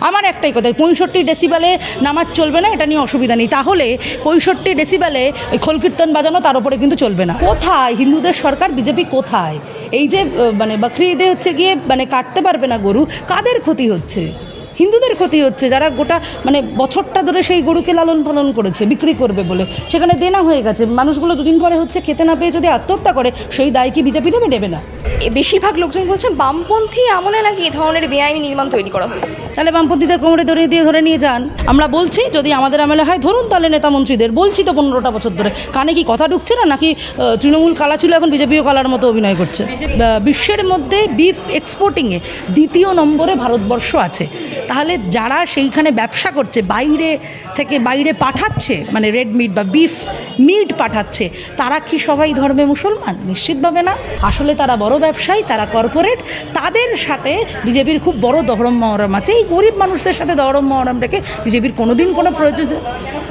আমার একটাই কথা, 65 ডেসিবেলে নামাজ চলবে না, এটা নিয়ে অসুবিধা নেই। তাহলে 65 ডেসিবেলে ওই খোল কীর্তন বাজানো তার উপরে কিন্তু চলবে না। কোথায় হিন্দুদের সরকার, বিজেপি কোথায়? এই যে মানে বকরি ঈদে হচ্ছে গিয়ে মানে কাটতে পারবে না গরু, কাদের ক্ষতি হচ্ছে? হিন্দুদের ক্ষতি হচ্ছে, যারা গোটা মানে বছরটা ধরে সেই গরুকে লালন পালন করেছে বিক্রি করবে বলে, সেখানে দেনা হয়ে গেছে। মানুষগুলো দুদিন পরে হচ্ছে খেতে না পেয়ে যদি আত্মহত্যা করে, সেই দায় কি বিজেপি নেবে না? বেশিরভাগ লোকজন বলছেন বামপন্থী আমলে নাকি এই ধরনের বেআইনি নির্মাণ তৈরি করা হয়েছে। তাহলে বামপন্থীদের কোমরে ধরে নিয়ে যান। আমরা বলছি যদি আমাদের আমলে হয় ধরুন তাহলে নেতা মন্ত্রীদের, বলছি তো 15টা বছর ধরে। কানে কি কথা ঢুকছে না নাকি? তৃণমূল কালা ছিল, এখন বিজেপিও কালার মতো অভিনয় করছে। বিশ্বের মধ্যে বিফ এক্সপোর্টিংয়ে 2য় নম্বরে ভারতবর্ষ আছে। তাহলে যারা সেইখানে ব্যবসা করছে, বাইরে পাঠাচ্ছে, মানে রেড মিট বা বিফ মিট পাঠাচ্ছে, তারা কি সবাই ধর্মে মুসলমান? নিশ্চিতভাবে না। আসলে তারা বড় ব্যবসায়ী, তারা কর্পোরেট। তাদের সাথে বিজেপির খুব বড় দহরম মহরম আছে। এই গরিব মানুষদের সাথে দহরম মহরম রেখে বিজেপির কোনোদিন কোনো প্রয়োজন।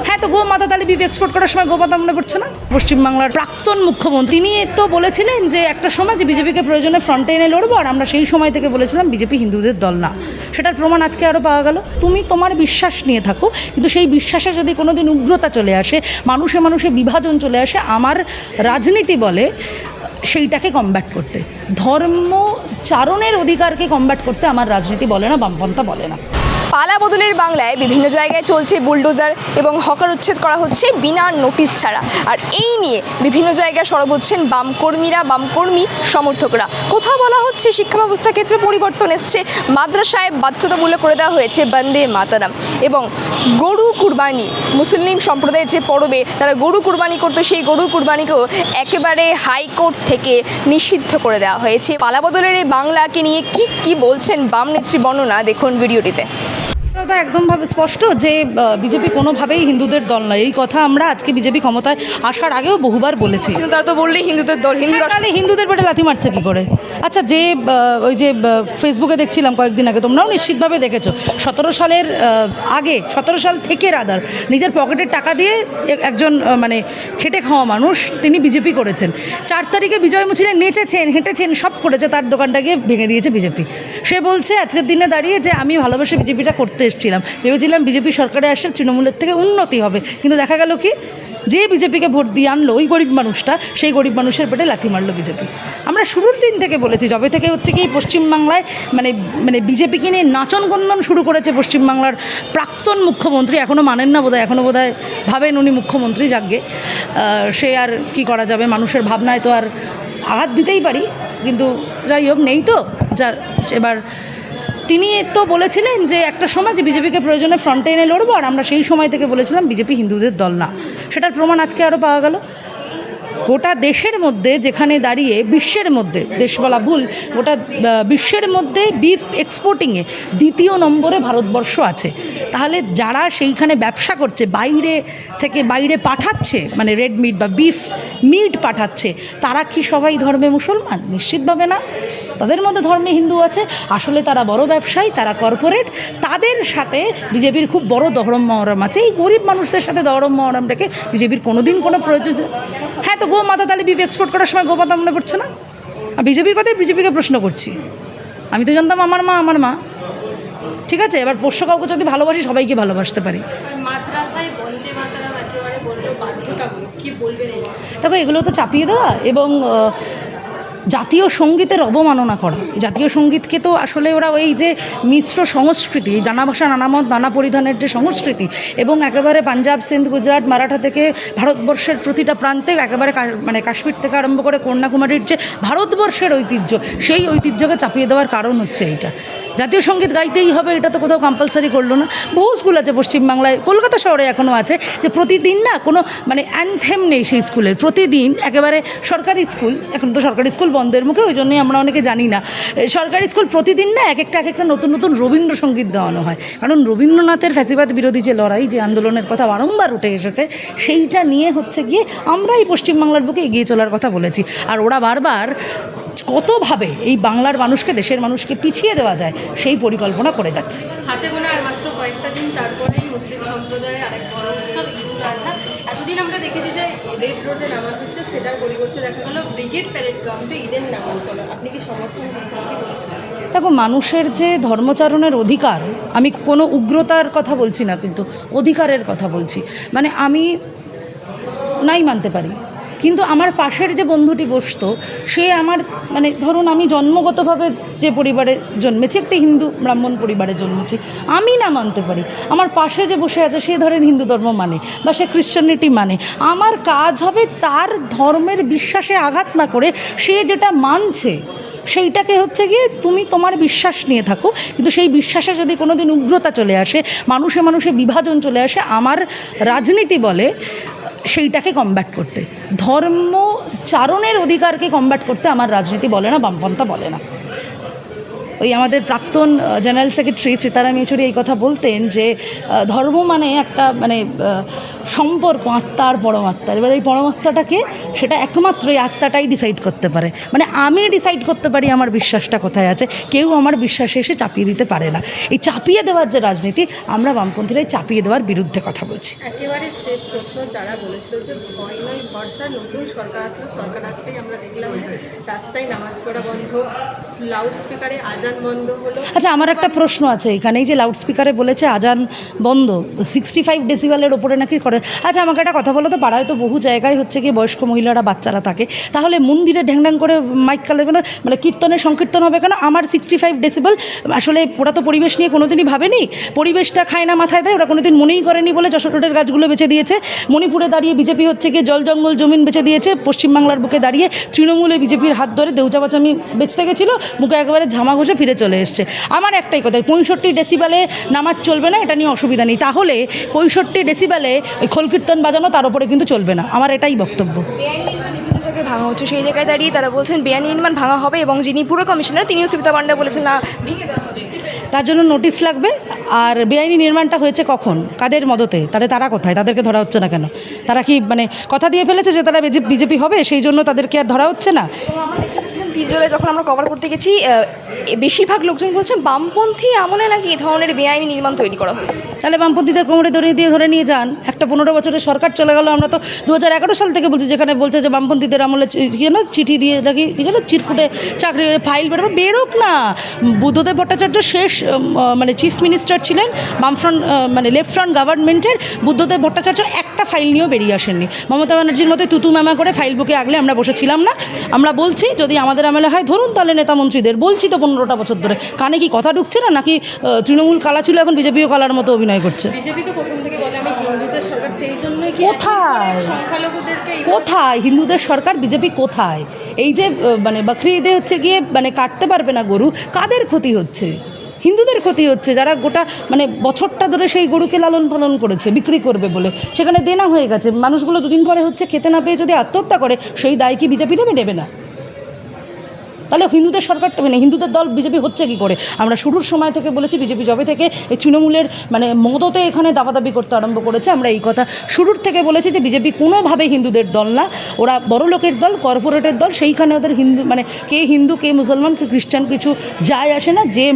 হ্যাঁ, তো গোমাতা তাহলে বিফ এক্সপোর্ট করার সময় গোমাতা মনে পড়ছে না? পশ্চিমবাংলার প্রাক্তন মুখ্যমন্ত্রী তিনি তো বলেছিলেন যে একটা সময় যে বিজেপিকে প্রয়োজনে ফ্রন্টে এনে লড়বো, আর আমরা সেই সময় থেকে বলেছিলাম বিজেপি হিন্দুদের দল না। সেটার প্রমাণ আজকে আরও পাওয়া গেল। তুমি তোমার বিশ্বাস নিয়ে থাকো, কিন্তু সেই বিশ্বাসে যদি কোনোদিন উগ্রতা চলে আসে, মানুষে বিভাজন চলে আসে, আমার রাজনীতি বলে সেইটাকে কমব্যাট করতে, ধর্মচারণের অধিকারকে কমব্যাট করতে আমার রাজনীতি বলে না, বামপন্থা বলে না। পালা বদলের বাংলায় বিভিন্ন জায়গায় চলছে বুলডোজার এবং হকার উচ্ছেদ করা হচ্ছে বিনা নোটিশ ছাড়া। আর এই নিয়ে বিভিন্ন জায়গায় সরব হচ্ছেন বামকর্মী সমর্থকরা। কোথাও বলা হচ্ছে শিক্ষা ব্যবস্থা ক্ষেত্রে পরিবর্তন এসছে, মাদ্রাসায় বাধ্যতামূলক করে দেওয়া হয়েছে বন্দে মাতারাম, এবং গরু কুরবানি, মুসলিম সম্প্রদায়ের যে পরবে তারা গরু কুরবানি করতো, সেই গরু কুরবানিকেও একেবারে হাইকোর্ট থেকে নিষিদ্ধ করে দেওয়া হয়েছে। পালা বদলের এই বাংলাকে নিয়ে কি বলছেন বাম নেত্রী, বর্ণনা দেখুন ভিডিওটিতে। তো একদমভাবে স্পষ্ট যে বিজেপি কোনোভাবেই হিন্দুদের দল নয়। এই কথা আমরা আজকে বিজেপি ক্ষমতায় আসার আগেও বহুবার বলেছি। তারা তো বললেই হিন্দুদের দল, তাহলে হিন্দুদের পেটে লাথি মারছে কী করে? আচ্ছা, যে ওই যে ফেসবুকে দেখছিলাম কয়েকদিন আগে, তোমরাও নিশ্চিতভাবে দেখেছো, 17 সালের আগে, 17 সাল থেকে রাদার নিজের পকেটের টাকা দিয়ে একজন মানে খেটে খাওয়া মানুষ, তিনি বিজেপি করেছেন। 4 তারিখে বিজয় মিছিলে নেচেছেন, হেঁটেছেন, সব করেছে, তার দোকানটাকে ভেঙে দিয়েছে বিজেপি। সে বলছে আজকের দিনে দাঁড়িয়ে যে আমি ভালোবেসে বিজেপিটা করতে এসেছিলাম, ভেবেছিলাম বিজেপি সরকারে আসলে তৃণমূলের থেকে উন্নতি হবে, কিন্তু দেখা গেল কি, যে বিজেপিকে ভোট দিয়ে আনলো ওই গরিব মানুষটা, সেই গরিব মানুষের পেটে লাথি মারলো বিজেপি। আমরা শুরুর দিন থেকে বলেছি, যবে থেকে হচ্ছে কি পশ্চিমবাংলায় মানে বিজেপিকে নিয়ে নাচন গন্দন শুরু করেছে পশ্চিমবাংলার প্রাক্তন মুখ্যমন্ত্রী, এখনও মানেন না বোধহয়, এখনও বোধহয় ভাবেন উনি মুখ্যমন্ত্রী, যাকগে সে আর কি করা যাবে, মানুষের ভাবনায় তো আর আঘাত দিতেই পারি, কিন্তু যাই হোক, নেই তো যা। এবার তিনি তো বলেছিলেন যে একটা সময় যে বিজেপিকে প্রয়োজনে ফ্রন্টে এনে লড়বো, আর আমরা সেই সময় থেকে বলেছিলাম বিজেপি হিন্দুদের দল না। সেটার প্রমাণ আজকে আরও পাওয়া গেল। গোটা দেশের মধ্যে, যেখানে দাঁড়িয়ে বিশ্বের মধ্যে, দেশ বলা ভুল, গোটা বিশ্বের মধ্যে বিফ এক্সপোর্টিংয়ে 2য় নম্বরে ভারতবর্ষ আছে। তাহলে যারা সেইখানে ব্যবসা করছে, বাইরে পাঠাচ্ছে, মানে রেড মিট বা বিফ মিট পাঠাচ্ছে, তারা কি সবাই ধর্মে মুসলমান? নিশ্চিতভাবে না। তাদের মধ্যে ধর্মে হিন্দু আছে। আসলে তারা বড় ব্যবসায়ী, তারা কর্পোরেট। তাদের সাথে বিজেপির খুব বড় দহরম মহরম আছে। এই গরিব মানুষদের সাথে দহরম মহরম রেখে বিজেপির কোনোদিন কোনো প্রয়োজন। হ্যাঁ, তো গোমাতা তাহলে বিফ এক্সপোর্ট করার সময় গোমাতা মনে পড়ছে না? বিজেপির কথাই বিজেপিকে প্রশ্ন করছি। আমি তো জানতাম আমার মা, ঠিক আছে। এবার পোষ্য কাউকে যদি ভালোবাসি, সবাইকে ভালোবাসতে পারি। তবে এগুলো তো চাপিয়ে দেওয়া এবং জাতীয় সঙ্গীতের অবমাননা করা। জাতীয় সঙ্গীতকে তো আসলে ওরা ওই যে মিশ্র সংস্কৃতি, নানা ভাষা, নানা মত, নানা পরিধানের যে সংস্কৃতি, এবং একেবারে পাঞ্জাব, সিন্ধ, গুজরাট, মারাঠা থেকে ভারতবর্ষের প্রতিটা প্রান্তে, একেবারে মানে কাশ্মীর থেকে আরম্ভ করে কন্যাকুমারীর যে ভারতবর্ষের ঐতিহ্য, সেই ঐতিহ্যকে চাপিয়ে দেওয়ার কারণ হচ্ছে এইটা। জাতীয় সঙ্গীত গাইতেই হবে, এটা তো কোথাও কম্পালসারি করলো না। বহু স্কুল আছে পশ্চিমবাংলায়, কলকাতা শহরে এখনও আছে, যে প্রতিদিন না কোনো মানে অ্যানথেম নেই সেই স্কুলের। প্রতিদিন একেবারে সরকারি স্কুল, এখন তো সরকারি স্কুল বন্ধের মুখে, ওই জন্যই আমরা অনেকে জানি না। সরকারি স্কুল প্রতিদিন না এক একটা নতুন রবীন্দ্রসঙ্গীত গাওয়ানো হয়। কারণ রবীন্দ্রনাথের ফ্যাসিবাদ বিরোধী যে লড়াই, যে আন্দোলনের কথা বারংবার উঠে এসেছে, সেইটা নিয়ে হচ্ছে গিয়ে আমরা এই পশ্চিমবাংলার বুকে এগিয়ে চলার কথা বলেছি। আর ওরা বারবার কতভাবে এই বাংলার মানুষকে, দেশের মানুষকে পিছিয়ে দেওয়া যায় সেই পরিকল্পনা করে যাচ্ছে। হাতে গোনা আর মাত্র কয়েকটা দিন তারপরেই মুসলিম সম্প্রদায়ের আরেক বড় উৎসব ঈদুল আজহা। এতদিন আমরা দেখেছি যে রেড রোডে নামাজ হচ্ছে, সেটার পরিবর্তে দেখা গেল ব্রিগেড প্যারেড গ্রাউন্ডে ঈদের নামাজ হলো। আপনি কি সমর্থন করছেন? দেখো, মানুষের যে ধর্মচারণের অধিকার, আমি কোনো উগ্রতার কথা বলছি না, কিন্তু অধিকারের কথা বলছি। মানে আমি নাই মানতে পারি, কিন্তু আমার পাশের যে বন্ধুটি বসতো, সে আমার মানে ধরুন আমি জন্মগতভাবে যে পরিবারে জন্মেছি, একটি হিন্দু ব্রাহ্মণ পরিবারে জন্মেছি, আমি না মানতে পারি, আমার পাশে যে বসে আছে সে ধরেন হিন্দু ধর্ম মানে বা সে খ্রিশ্চানিটি মানে, আমার কাজ হবে তার ধর্মের বিশ্বাসে আঘাত না করে সে যেটা মানছে সেইটাকে হচ্ছে গিয়ে তুমি তোমার বিশ্বাস নিয়ে থাকো, কিন্তু সেই বিশ্বাসে যদি কোনো দিন উগ্রতা চলে আসে, মানুষে মানুষে বিভাজন চলে আসে, আমার রাজনীতি বলে সেইটাকে কমব্যাট করতে, ধর্মচারণের অধিকারকে কমব্যাট করতে আমার রাজনীতি বলে না, বামপন্থা বলে না। ওই আমাদের প্রাক্তন জেনারেল সেক্রেটারি সীতারাম ইয়েচুরি এই কথা বলতেন যে ধর্ম মানে একটা মানে সম্পর্ক আত্মা আর পরমাত্মার। এবার এই পরমাত্মাটাকে সেটা একমাত্র এই আত্মাটাই ডিসাইড করতে পারে, মানে আমি ডিসাইড করতে পারি আমার বিশ্বাসটা কোথায় আছে, কেউ আমার বিশ্বাসে এসে চাপিয়ে দিতে পারে না। এই চাপিয়ে দেওয়ার যে রাজনীতি, আমরা বামপন্থীরাই চাপিয়ে দেওয়ার বিরুদ্ধে কথা বলছি। একেবারে শেষ প্রশ্ন, যারা বলেছিল যে ভয় নয় ভরসা, নতুন সরকার আসলো, সরকার আসতেই আমরা দেখলাম রাস্তায় নামাজ পড়া বন্ধ, লাউড স্পিকারে আজান বন্ধ হলো। আচ্ছা, আমার একটা প্রশ্ন আছে এখানে, এই যে লাউড স্পিকারে বলেছে আজান বন্ধ, 65 ডেসিবেলের ওপরে নাকি করে। আচ্ছা, আমাকে একটা কথা বলো তো, পাড়ায় তো বহু জায়গায় হচ্ছে কি বয়স্ক মহিলারা বাচ্চারা থাকে, তাহলে মন্দিরে ঢ্যাং করে মাইক কালাবে না, মানে কীর্তনের সংকীর্তন হবে কেন? আমার 65 ডেসিবেল, আসলে ওরা তো পরিবেশ নিয়ে কোনোদিনই ভাবেনি, পরিবেশটা খায় না মাথায় দেয়, ওরা কোনোদিন মনেই করেনি বলে যশোর রোডের গাছগুলো বেঁচে দিয়েছে। মণিপুরে দাঁড়িয়ে বিজেপি হচ্ছে গিয়ে জল জঙ্গল জমিন বেঁচে দিয়েছে, পশ্চিমবাংলার বুকে দাঁড়িয়ে তৃণমূলে বিজেপির হাত ধরে দেউচাপাচামি বেঁচতে গেছিলো, মুখে একেবারে ঝামা ঘষে ফিরে চলে এসছে। আমার একটাই কথা, 65 ডেসিবেলে নামাজ চলবে না, এটা নিয়ে অসুবিধা নেই, তাহলে 65 ডেসিবেলে ওই খোলকীর্তন বাজানো তার উপরে কিন্তু চলবে না, আমার এটাই বক্তব্য। বেআইনি নির্মাণ বিভিন্ন জায়গায় ভাঙা হচ্ছে, সেই জায়গায় দাঁড়িয়ে তারা বলছেন বেআইনি নির্মাণ ভাঙা হবে, এবং যিনি পুরো কমিশনার তিনিও সুবিধা পান্ডা বলেছেন না ভেঙে দেওয়া হবে। তার জন্য নোটিশ লাগবে। আর বেআইনি নির্মাণটা হয়েছে কখন, কাদের মদতে, তাহলে তারা কোথায়, তাদেরকে ধরা হচ্ছে না কেন? তারা কি মানে কথা দিয়ে ফেলেছে যে তারা বিজেপি হবে, সেই জন্য তাদেরকে আর ধরা হচ্ছে না? আমরা দেখেছিলাম তিরজলে যখন আমরা কভার করতে গেছি, বেশিরভাগ লোকজন বলছেন বামপন্থী আমলে নাকি এই ধরনের বেআইনি নির্মাণ তৈরি করা হয়েছে। তাহলে বামপন্থীদের কোমরে ধরে নিয়ে যান। একটা 15 বছরের সরকার চলে গেল, আমরা তো 2011 সাল থেকে বলছি, যেখানে বলছে যে বামপন্থীদের আমলে যেন চিঠি দিয়ে নাকি যেন চিরকুটে চাকরি ফাইল বেরোক না। বুদ্ধদেব ভট্টাচার্য শেষ মানে চিফ মিনিস্টার ছিলেন বামফ্রন্ট মানে লেফট ফ্রন্ট গভর্নমেন্টের, বুদ্ধদেব ভট্টাচার্য একটা ফাইল নিয়েও বেরিয়ে আসেননি। মমতা ব্যানার্জির মতো তুতু ম্যামা করে ফাইল বুকে আগলে আমরা বসেছিলাম না। আমরা বলছি যদি আমাদের আমলে হয় ধরুন তাহলে নেতা মন্ত্রীদের, বলছি তো 15টা বছর ধরে, কানে কি কথা ঢুকছে না নাকি? তৃণমূল কালা ছিল, এখন বিজেপিও কালার মতো অভিনয় করছে। বিজেপি তো প্রথম থেকে বলে আমি হিন্দুদের সরকার, সেই জন্যই কি কোথায় সংখ্যালঘুদেরকে কোথায় হিন্দুদের সরকার, বিজেপি কোথায়? এই যে মানে বকরি ঈদে হচ্ছে গিয়ে মানে কাটতে পারবে না গরু, কাদের ক্ষতি হচ্ছে? হিন্দুদের ক্ষতি হচ্ছে, যারা গোটা মানে বছরটা ধরে সেই গরুকে লালন পালন করেছে বিক্রি করবে বলে, সেখানে দেনা হয়ে গেছে, মানুষগুলো দুদিন পরে হচ্ছে খেতে না পেয়ে যদি আত্মহত্যা করে, সেই দায় কি বিজেপি নেবে না? তাহলে হিন্দুদের সরকারটা মানে হিন্দুদের দল বিজেপি হচ্ছে কি করে? আমরা শুরুর সময় থেকে বলেছি, বিজেপি যবে থেকে এই তৃণমূলের মানে মদতে এখানে দাবাদাবি করতে আরম্ভ করেছে, আমরা এই কথা শুরুর থেকে বলেছি যে বিজেপি কোনোভাবে হিন্দুদের দল না, ওরা বড় লোকের দল, কর্পোরেটের দল, সেইখানে ওদের হিন্দু মানে কে হিন্দু কে মুসলমান কে খ্রিস্টান কিছু যায় আসে না। যে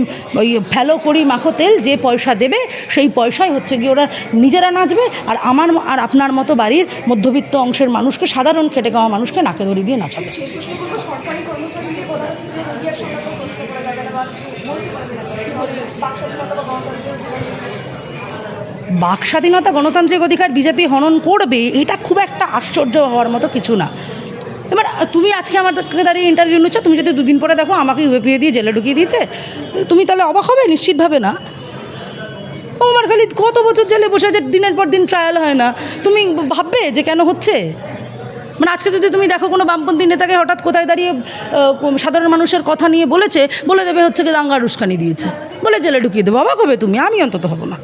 ওই ফেলো করি মাখো তেল, যে পয়সা দেবে সেই পয়সায় হচ্ছে গিয়ে ওরা নিজেরা নাচবে, আর আমার আর আপনার মতো বাড়ির মধ্যবিত্ত অংশের মানুষকে, সাধারণ খেটে খাওয়া মানুষকে নাকে দড়ি দিয়ে নাচাবে। সরকারি কর্মচারীদের বলা হচ্ছে যে মিডিয়ার সামনে প্রশ্ন করা যাবে না বা কিছু বলতে পারবে না, বাক স্বাধীনতা বা গণতন্ত্রের বাক স্বাধীনতা গণতান্ত্রিক অধিকার বিজেপি হনন করবে, এটা খুব একটা আশ্চর্য হওয়ার মতো কিছু না। এবার তুমি আজকে আমাদেরকে দাঁড়িয়ে ইন্টারভিউ নিচ্ছ, তুমি যদি দুদিন পরে দেখো আমাকে ইউএপিএ দিয়ে জেলে ঢুকিয়ে দিয়েছে, তুমি তাহলে অবাক হবে? নিশ্চিতভাবে না। আমার খালি কত বছর জেলে বসে আছে, দিনের পর দিন ট্রায়াল হয় না, তুমি ভাববে যে কেন হচ্ছে? মানে আজকে যদি তুমি দেখো কোনো বামপন্থী নেতাকে হঠাৎ কোথায় দাঁড়িয়ে সাধারণ মানুষের কথা নিয়ে বলে দেবে হচ্ছে কি দাঙ্গার উস্কানি দিয়েছে, বলে জেলে ঢুকিয়ে দেবো, অবাক হবে তুমি, আমি অন্তত হব না।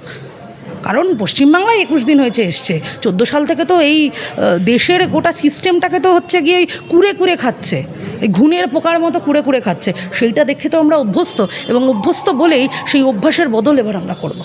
কারণ পশ্চিমবাংলায় 21 দিন হয়েছে এসছে, 14 সাল থেকে তো এই দেশের গোটা সিস্টেমটাকে তো হচ্ছে গিয়ে কুড়ে খাচ্ছে, এই ঘুণের পোকার মতো কুড়ে খাচ্ছে। সেইটা দেখে তো আমরা অভ্যস্ত, এবং অভ্যস্ত বলেই সেই অভ্যাসের বদল এবার আমরা করব।